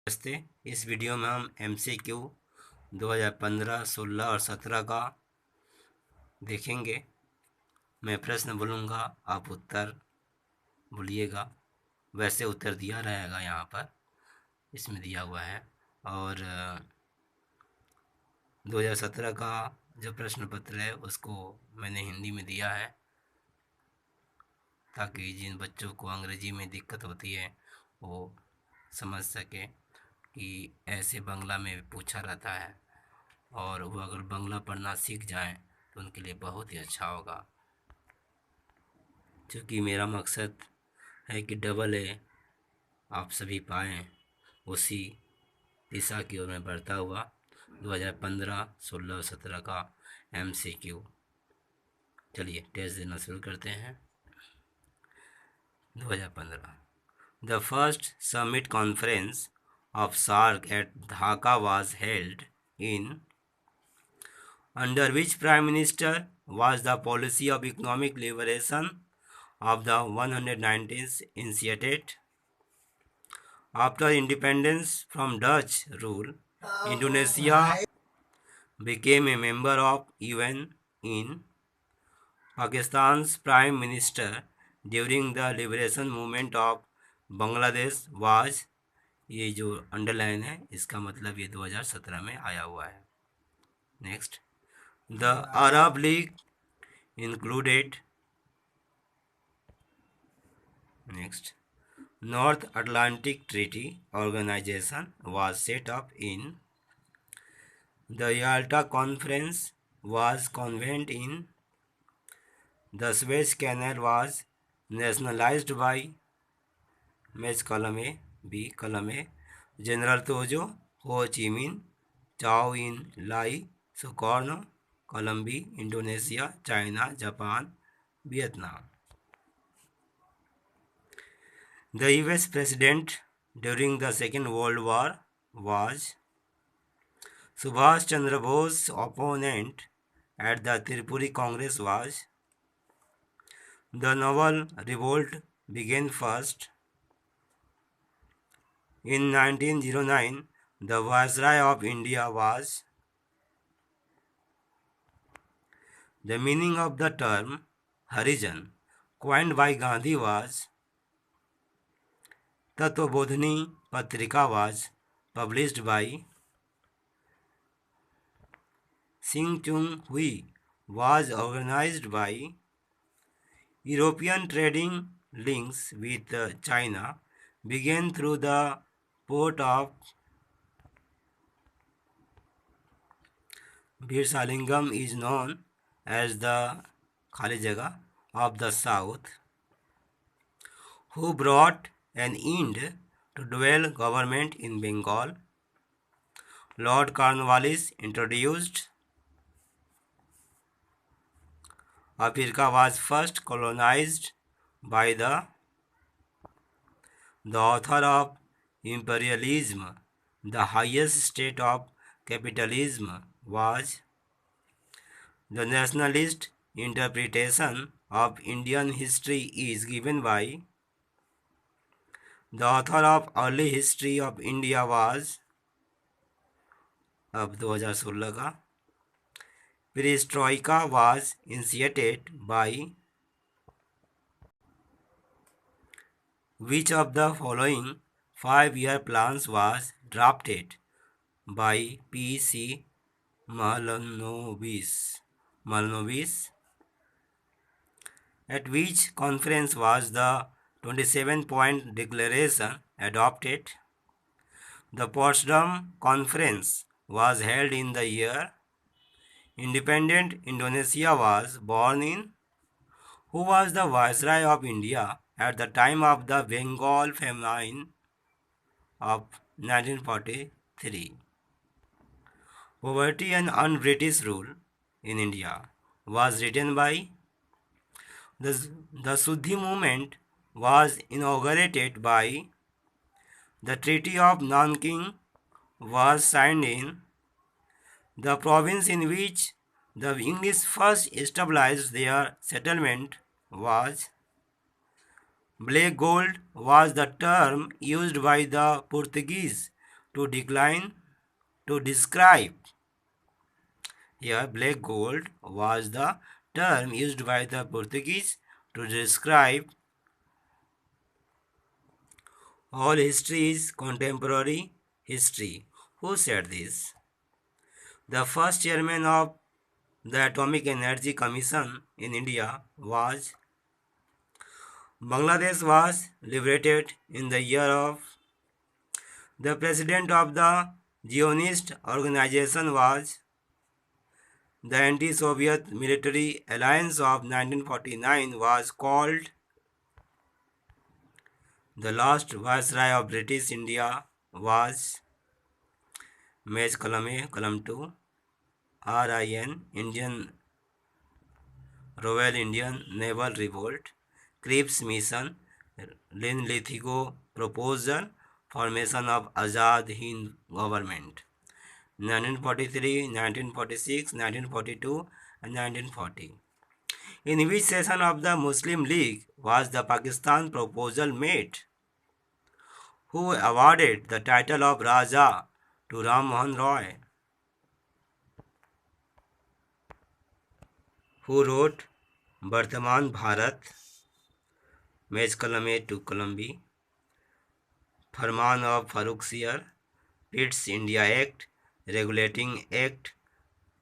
नमस्ते। इस वीडियो में हम MCQ 2015, 16 और 17 का देखेंगे। मैं प्रश्न बोलूँगा, आप उत्तर बोलिएगा। वैसे उत्तर दिया रहेगा यहाँ पर, इसमें दिया हुआ है। और 2017 का जो प्रश्न पत्र है उसको मैंने हिंदी में दिया है, ताकि जिन बच्चों को अंग्रेजी में दिक्कत होती है वो समझ सके कि ऐसे बांग्ला में पूछा रहता है, और वो अगर बांग्ला पढ़ना सीख जाएं तो उनके लिए बहुत ही अच्छा होगा। क्योंकि मेरा मकसद है कि डबल ए आप सभी पाएँ, उसी दिशा की ओर मैं बढ़ता हुआ 2015, 16 और 17 का MCQ। चलिए टेस्ट देना शुरू करते हैं। 2015, the first summit conference of SAARC at Dhaka was held in under which Prime Minister was the policy of economic liberation of the 119th initiated. After independence from Dutch rule, Indonesia became a member of UN. In Pakistan's Prime Minister during the liberation movement of Bangladesh was, ये जो underline है इसका मतलब ये 2017 में आया हुआ है। Next, the Arab league included, next, North Atlantic Treaty Organization was set up in the Yalta Conference was convened in the Suez Canal was nationalized by match column A, B column A, general Tojo Ho Chi Minh Chou En Lai Sukarno, column B, Indonesia, China, Japan, Vietnam. The US President during the Second World War was Subhash Chandra Bose. Opponent at the Tripuri Congress was the Naval Revolt began first. In 1909, the Viceroy of India was. The meaning of the term Harijan coined by Gandhi was. Tattvabodhini Patrika was published by Sing Chung Hui was organized by. European trading links with China began through the port of Birsalingam is known as the खाली जगह of the South, who brought an end to dual government in Bengal. Lord Cornwallis introduced. Africa was first colonized by the author of imperialism. The highest state of capitalism was. The nationalist interpretation of Indian history is given by. The author of early history of India was. अब 2016 का, Perestroika was initiated by. Which of the following 5-year plans was drafted by P.C. Mahalanobis? At which conference was the 27-point declaration adopted? The Potsdam Conference was held in the year. Independent Indonesia was born in. Who was the Viceroy of India at the time of the Bengal famine of 1943? Poverty and Un-British Rule in India was written by. The Sudhi movement was inaugurated by. The Treaty of Nanking was signed in. The province in which the English first established their settlement was. Black gold was the term used by the Portuguese to describe. Here, black gold was the term used by the Portuguese to describe all history is contemporary history. Who said this? The first chairman of the Atomic Energy Commission in India was Bangladesh was liberated in the year of. The president of the Zionist organization was the anti-Soviet military alliance of 1949 was called. The last viceroy of British India was Maj Kalam 2 RIN Indian Royal Indian Naval Revolt Cripps Mission Linlithgow Proposal Formation of Azad Hind Government 1943, 1946, 1942 and 1940. In which session of the Muslim League was the Pakistan proposal made? Who awarded the title of Raja to Ram Mohan Roy? Who wrote Vartaman Bharat, Maj Kalam A to Kalam B, Farman of Farrukhsiyar, Pitt's India Act, Regulating Act,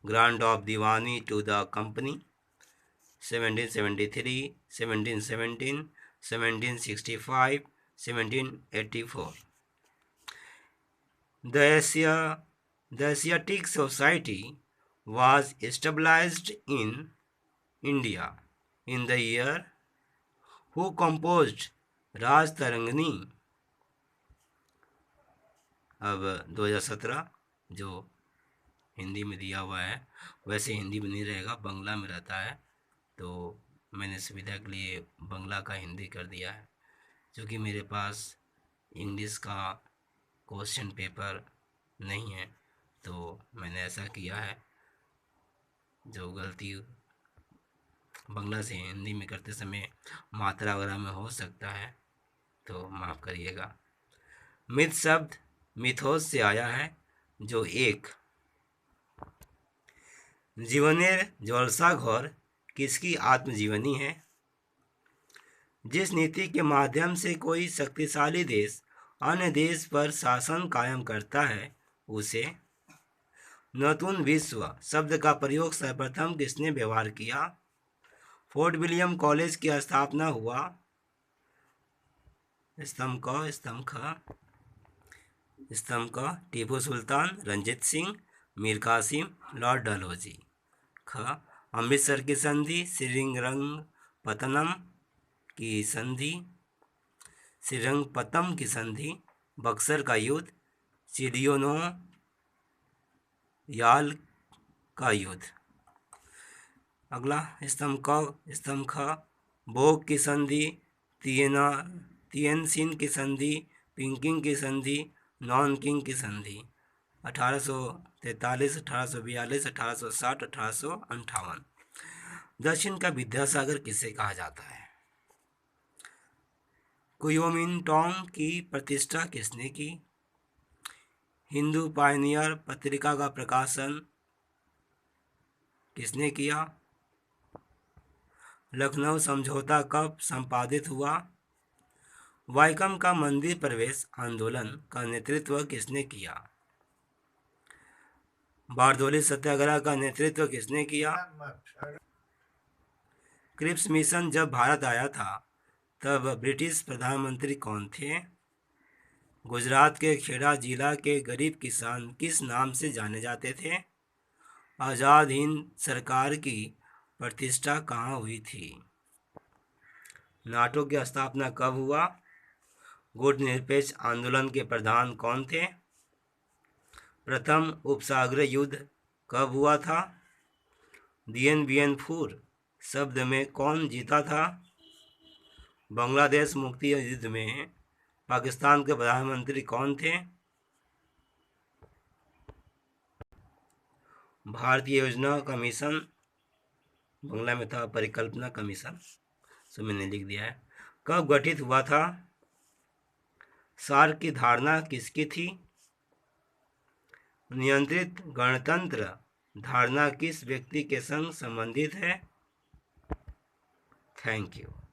Grant of Diwani to the Company, 1773, 1717, 1765, 1784. The Asiatic Society was established in India in the year. Who composed Raj Tarangani? अब 2017 जो हिंदी में दिया हुआ है वैसे हिंदी में नहीं रहेगा, बंगला में रहता है, तो मैंने सुविधा के लिए बंगला का हिंदी कर दिया है, क्योंकि मेरे पास इंग्लिश का क्वेश्चन पेपर नहीं है, तो मैंने ऐसा किया है। जो गलती बंगला से हिंदी में करते समय मात्रा वगैरह में हो सकता है तो माफ़ करिएगा। मिथ शब्द मिथोस से आया है, जो एक जीवनेर जलसा घोर किसकी आत्मजीवनी है? जिस नीति के माध्यम से कोई शक्तिशाली देश अन्य देश पर शासन कायम करता है उसे। नूतन विश्व शब्द का प्रयोग सर्वप्रथम किसने व्यवहार किया? फोर्ट विलियम कॉलेज की स्थापना हुआ। स्तंभ क टीपू सुल्तान, रंजीत सिंह, मीर कासिम, लॉर्ड डलहौजी। ख अमृतसर की संधि, श्रीरंगपत्तनम की संधि, श्रीरंगपत्तम की संधि, बक्सर का युद्ध, चिडियोनो याल का युद्ध। अगला स्तंभ ख बोग की संधि, तिएनसिन की संधि, पिंकिंग की संधि, नॉनकिंग की संधि। 1843, 1842, 1860, 1858। दक्षिण का विद्यासागर किसे कहा जाता है? कुओमिंटांग की प्रतिष्ठा किसने की? हिंदू पायनियर पत्रिका का प्रकाशन किसने किया? लखनऊ समझौता कब संपादित हुआ? वाइकम का मंदिर प्रवेश आंदोलन का नेतृत्व किसने किया? बारदोली सत्याग्रह का नेतृत्व किसने किया? क्रिप्स मिशन जब भारत आया था तब ब्रिटिश प्रधानमंत्री कौन थे? गुजरात के खेड़ा जिला के गरीब किसान किस नाम से जाने जाते थे? आज़ाद हिंद सरकार की प्रतिष्ठा कहाँ हुई थी? नाटो की स्थापना कब हुआ? गुटनिरपेक्ष आंदोलन के प्रधान कौन थे? प्रथम उपसागरीय युद्ध कब हुआ था? दिएन बिएन फूर शब्द में कौन जीता था? बांग्लादेश मुक्ति युद्ध में पाकिस्तान के प्रधानमंत्री कौन थे? भारतीय योजना कमीशन, बांग्ला में था परिकल्पना कमीशन, सो मैंने लिख दिया है। कब गठित हुआ था? सार्क की धारणा किसकी थी? नियंत्रित गणतंत्र धारणा किस व्यक्ति के संग संबंधित है? Thank you.